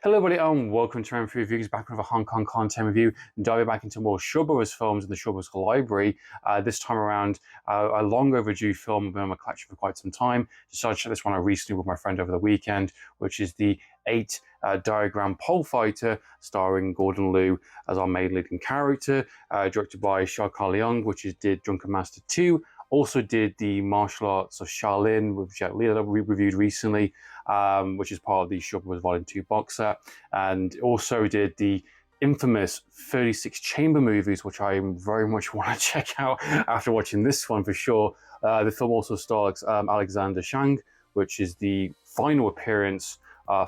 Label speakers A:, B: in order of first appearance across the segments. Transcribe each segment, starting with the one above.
A: Hello everybody and welcome to Amphlett Reviews, back with a Hong Kong content review, diving back into more Shaw Brothers films in the Shaw Brothers library. This time around, a long overdue film, been on my collection for quite some time. Decided to check this one out recently with my friend over the weekend, which is the 8 diagram pole fighter, starring Gordon Liu as our main leading character, directed by Kar-leung, which did Drunken Master 2. Also did the martial arts of Shaolin with Jet Li that we reviewed recently, which is part of the Shaw Brothers Volume 2 box set. And also did the infamous 36 Chamber movies, which I very much want to check out after watching this one for sure. The film also stars Alexander Shang, which is the final appearance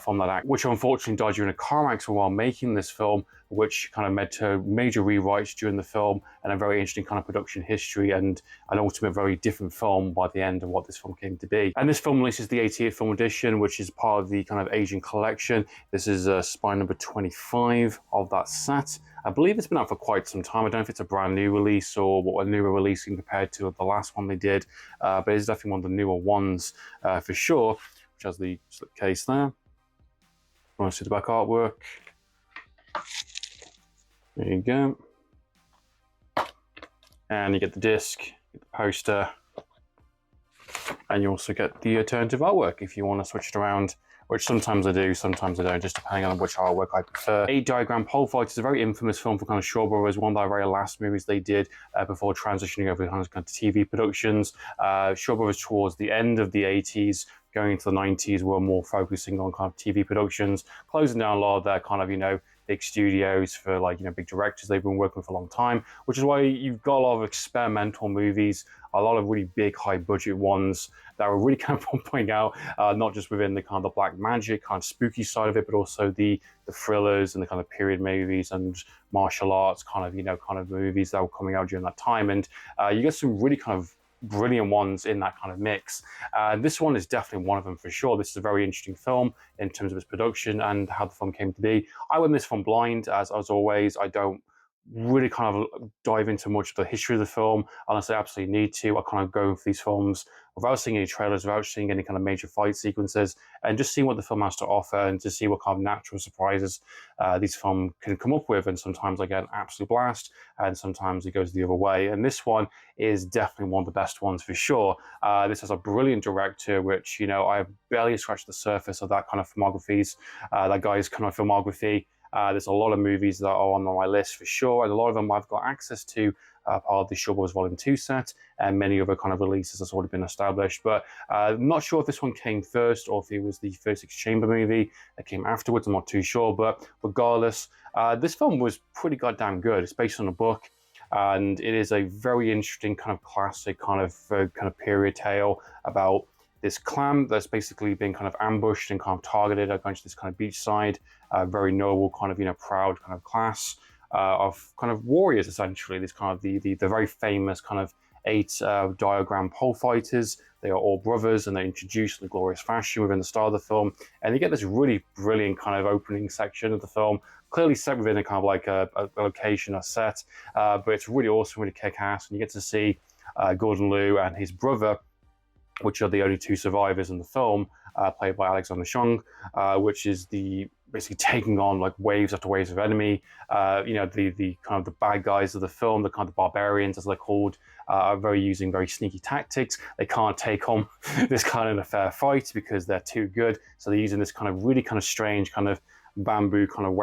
A: from that act, which unfortunately died during a car accident while making this film, which kind of led to major rewrites during the film and a very interesting kind of production history and an ultimate very different film by the end of what this film came to be. And this film releases the 88th film edition, which is part of the kind of Asian collection. This is spine number 25 of that set. I believe it's been out for quite some time. I don't know if it's a brand new release or what a newer releasing compared to the last one they did, but it's definitely one of the newer ones for sure, which has the slipcase there. Want to see the back artwork? There you go. And you get the disc, get the poster, and you also get the alternative artwork if you want to switch it around, which sometimes I do, sometimes I don't, just depending on which artwork I prefer. 8 Diagram Pole Fight is a very infamous film for kind of Shaw Brothers, one of their very last movies they did before transitioning over to kind of TV productions. Shaw Brothers towards the end of the 80s, going into the 90s, were more focusing on kind of TV productions, closing down a lot of their kind of, big studios for big directors they've been working with for a long time, which is why you've got a lot of experimental movies, a lot of really big high budget ones that are really kind of pumping out, not just within the kind of the black magic, kind of spooky side of it, but also the thrillers and the kind of period movies and martial arts kind of movies that were coming out during that time. And you get some really kind of brilliant ones in that kind of mix. This one is definitely one of them for sure. This is a very interesting film in terms of its production and how the film came to be. I went this film blind, as always. I don't really kind of dive into much of the history of the film unless I absolutely need to. I kind of go for these films without seeing any trailers, without seeing any kind of major fight sequences, and just seeing what the film has to offer and to see what kind of natural surprises these films can come up with. And sometimes I get an absolute blast, and sometimes it goes the other way. And this one is definitely one of the best ones for sure. This has a brilliant director, which, I've barely scratched the surface of that kind of filmographies, that guy's kind of filmography. There's a lot of movies that are on my list for sure, and a lot of them I've got access to, part of the Shaw Brothers Volume 2 set, and many other kind of releases that's already been established. But I'm not sure if this one came first or if it was the 36 Chamber movie that came afterwards. I'm not too sure, but regardless, this film was pretty goddamn good. It's based on a book, and it is a very interesting kind of classic kind of period tale about this clan that's basically been kind of ambushed and kind of targeted against this kind of beachside, very noble kind of, proud kind of class of kind of warriors, essentially. This kind of the very famous kind of 8 diagram pole fighters. They are all brothers, and they're introduced in a glorious fashion within the start of the film. And you get this really brilliant kind of opening section of the film, clearly set within a kind of like a location, a set, but it's really awesome, really kick-ass. And you get to see Gordon Liu and his brother, which are the only 2 survivors in the film, played by Alexander Shang, which is basically taking on like waves after waves of enemy. The kind of the bad guys of the film, the kind of barbarians as they're called, are using very sneaky tactics. They can't take on this kind of a fair fight because they're too good. So they're using this kind of really kind of strange kind of bamboo kind of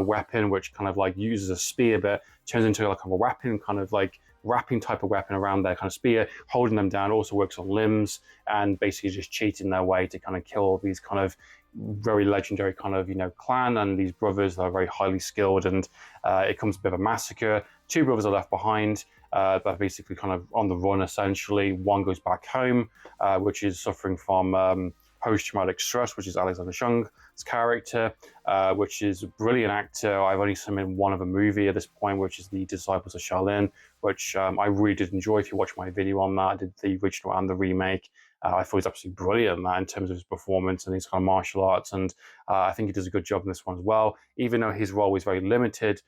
A: weapon, which kind of like uses a spear but turns into like a weapon, kind of like wrapping type of weapon around their kind of spear, holding them down. Also works on limbs, and basically just cheating their way to kind of kill all these kind of very legendary kind of clan and these brothers that are very highly skilled. And it comes a bit of a massacre. 2 brothers are left behind. They're basically kind of on the run essentially. One goes back home, which is suffering from post-traumatic stress, which is Alexander Shang's character, which is a brilliant actor. I've only seen him in one of a movie at this point, which is The Disciples of Shaolin, which I really did enjoy. If you watch my video on that, I did the original and the remake. I thought he was absolutely brilliant in that in terms of his performance and his kind of martial arts, and I think he does a good job in this one as well, even though his role is very limited.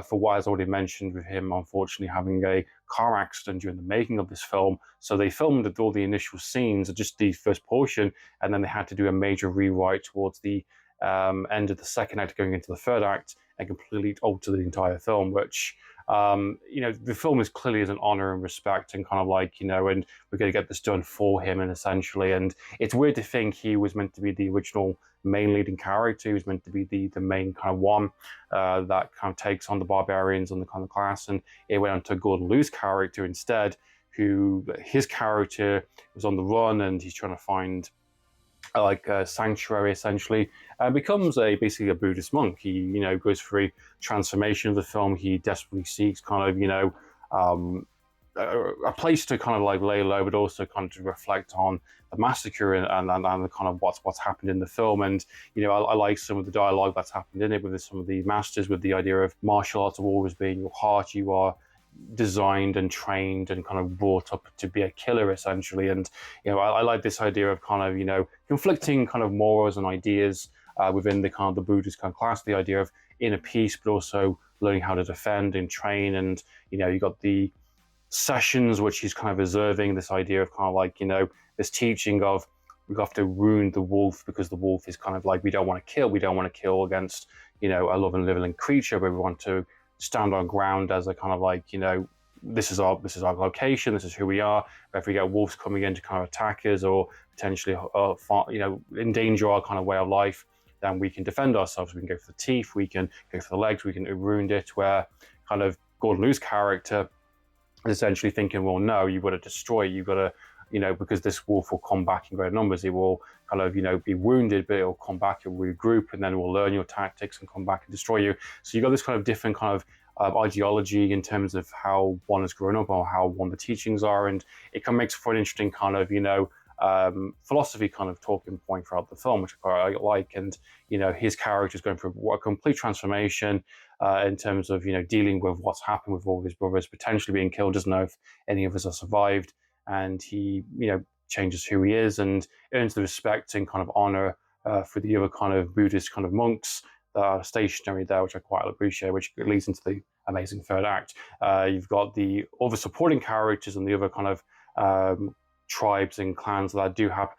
A: For what I've already mentioned with him, unfortunately, having a car accident during the making of this film. So they filmed all the initial scenes, just the first portion, and then they had to do a major rewrite towards the end of the second act going into the third act and completely alter the entire film, which the film is clearly as an honor and respect and kind of like, and we're going to get this done for him and essentially. And it's weird to think he was meant to be the original main leading character. He was meant to be the main kind of one that kind of takes on the barbarians and the kind of class. And it went on to Gordon Liu's character instead, who his character was on the run and he's trying to find like a sanctuary essentially, becomes basically a Buddhist monk. He goes through a transformation of the film. He desperately seeks kind of a place to kind of like lay low, but also kind of to reflect on the massacre and the kind of what's happened in the film. And I like some of the dialogue that's happened in it with some of the masters, with the idea of martial arts have always been your heart. You are designed and trained and kind of brought up to be a killer essentially. And I like this idea of kind of conflicting kind of morals and ideas within the kind of the Buddhist kind of class, the idea of inner peace but also learning how to defend and train. And you got the sessions which he's kind of observing this idea of kind of like this teaching of we have to wound the wolf, because the wolf is kind of like we don't want to kill against a loving living creature, but we want to stand on ground as a kind of like this is our location, this is who we are. But if we get wolves coming in to kind of attack us or potentially endanger our kind of way of life, then we can defend ourselves. We can go for the teeth, we can go for the legs, we can wound it. Where kind of Gordon Liu's character is essentially thinking, well, no, you've got to destroy it. You've got to because this wolf will come back in great numbers. It will kind of, be wounded, but it'll come back, it'll regroup, and then it will learn your tactics and come back and destroy you. So you've got this kind of different kind of ideology in terms of how one has grown up or how one the teachings are. And it kind of makes for an interesting kind of, philosophy kind of talking point throughout the film, which I quite like. And, his character is going through a complete transformation in terms of, dealing with what's happened with all of his brothers potentially being killed, doesn't know if any of us are survived. And he, changes who he is and earns the respect and kind of honor for the other kind of Buddhist kind of monks that are stationary there, which I quite appreciate, which leads into the amazing third act. You've got the other supporting characters and the other kind of tribes and clans that do have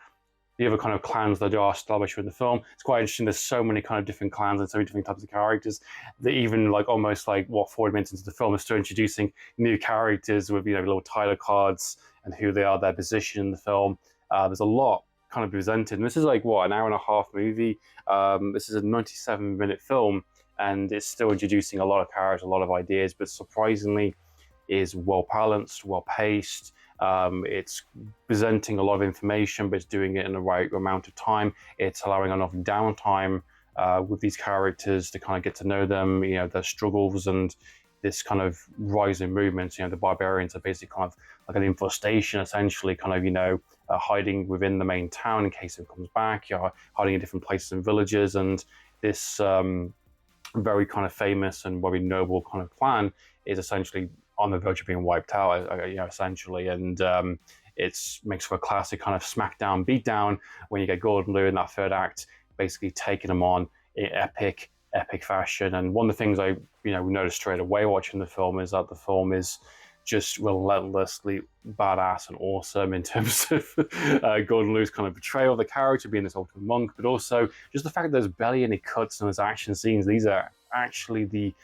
A: the other kind of clans that are established in the film. It's quite interesting. There's so many kind of different clans and so many different types of characters that even like almost like 40 minutes into the film is still introducing new characters with little title cards and who they are, their position in the film. There's a lot kind of presented, and this is like an hour and a half movie. This is a 97-minute film, and it's still introducing a lot of characters, a lot of ideas, but surprisingly is well balanced, well paced. It's presenting a lot of information, but it's doing it in the right amount of time. It's allowing enough downtime with these characters to kind of get to know them, their struggles and this kind of rising movements. The barbarians are basically kind of like an infestation, essentially, kind of, hiding within the main town in case it comes back, hiding in different places and villages. And this very kind of famous and very noble kind of clan is essentially on the verge of being wiped out, essentially. And it makes for a classic kind of smackdown, beatdown when you get Gordon Liu in that third act, basically taking them on in epic fashion. And one of the things I, noticed straight away watching the film is that the film is just relentlessly badass and awesome in terms of Gordon Liu's kind of portrayal of the character being this ultimate monk, but also just the fact that there's barely any cuts and there's action scenes. These are actually the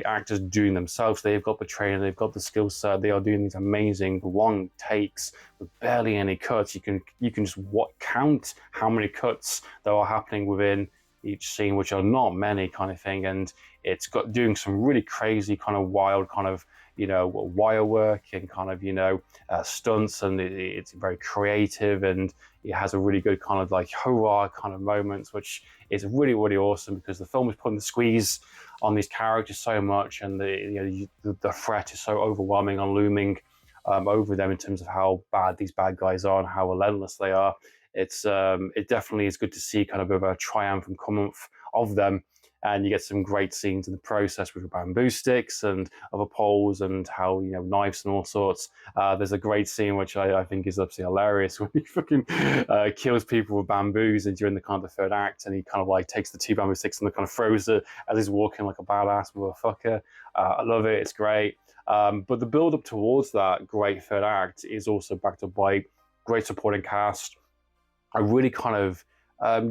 A: actors doing themselves. They've got the training, they've got the skill set. They are doing these amazing long takes with barely any cuts. You can just count how many cuts that are happening within each scene, which are not many, kind of thing. And it's got doing some really crazy kind of wild kind of wire work and kind of stunts, and it's very creative, and it has a really good kind of like hurrah kind of moments, which is really, really awesome because the film is putting the squeeze on these characters so much, and the threat is so overwhelming and looming over them in terms of how bad these bad guys are and how relentless they are. It definitely is good to see kind of a triumph and triumph of them. And you get some great scenes in the process with bamboo sticks and other poles and how, knives and all sorts. There's a great scene, which I think is absolutely hilarious, when he fucking kills people with bamboos and during the kind of the third act, and he kind of like takes the 2 bamboo sticks and kind of throws it as he's walking like a badass motherfucker. I love it. It's great. But the build up towards that great third act is also backed up by great supporting cast, a really kind of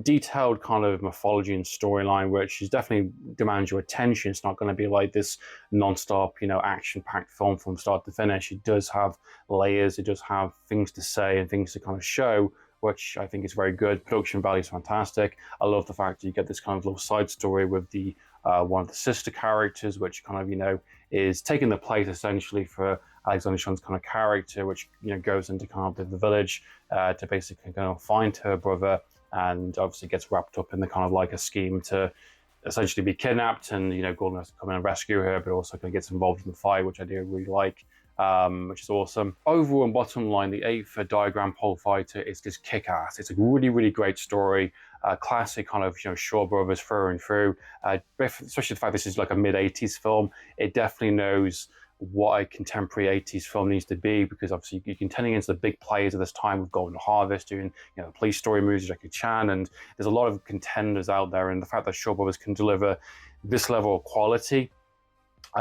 A: detailed kind of mythology and storyline, which is definitely demands your attention. It's not going to be like this non-stop, action-packed film from start to finish. It does have layers. It does have things to say and things to kind of show, which I think is very good. Production value is fantastic. I love the fact that you get this kind of little side story with the one of the sister characters, which kind of is taking the place essentially for Alexander Shun's kind of character, which goes into kind of the village to basically kind of find her brother, and obviously gets wrapped up in the kind of like a scheme to essentially be kidnapped, and Gordon has to come in and rescue her, but also kind of gets involved in the fight, which I do really like. Which is awesome. Overall and bottom line, the 8th diagram pole fighter is just kick-ass. It's a really, really great story. Classic kind of Shaw Brothers through and through. Especially the fact this is like a mid-80s film. It definitely knows what a contemporary 80s film needs to be, because obviously you're contending against the big players of this time with Golden Harvest, doing the police story movies, Jackie Chan, and there's a lot of contenders out there. And the fact that Shaw Brothers can deliver this level of quality,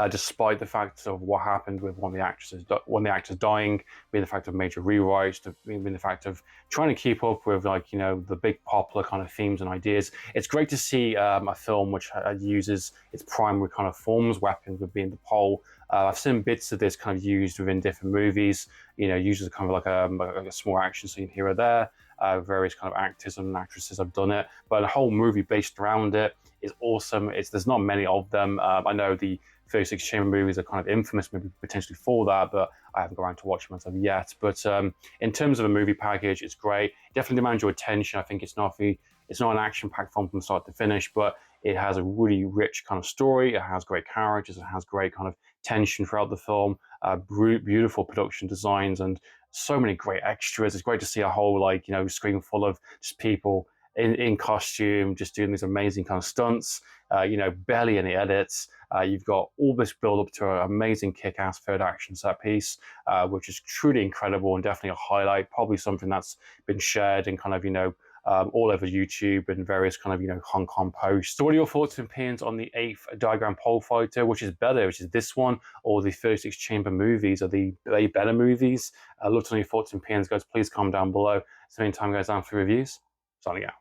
A: despite the fact of what happened with one of the actors dying, being the fact of major rewrites, being the fact of trying to keep up with the big popular kind of themes and ideas. It's great to see a film which uses its primary kind of forms, weapons with being the pole. I've seen bits of this kind of used within different movies. Uses kind of like a small action scene here or there. Various kind of actors and actresses have done it, but a whole movie based around it is awesome. There's not many of them. I know the 36 Chamber movies are kind of infamous maybe potentially for that, but I haven't got around to watching myself yet. But in terms of a movie package, it's great. It definitely demands your attention. I think it's not an action-packed film from start to finish, but it has a really rich kind of story. It has great characters. It has great kind of tension throughout the film. Beautiful production designs and so many great extras. It's great to see a whole screen full of just people in costume, just doing these amazing kind of stunts. Barely any edits. You've got all this build up to an amazing kick-ass third action set piece, which is truly incredible and definitely a highlight. Probably something that's been shared and kind of all over YouTube and various kind of Hong Kong posts. So what are your thoughts and opinions on the 8th diagram pole fighter? Which is better, which is this one or the 36 Chamber movies? Are they better movies? I'd love to know your thoughts and opinions, guys. Please comment down below. So meantime, guys, Amphlett Reviews, signing out.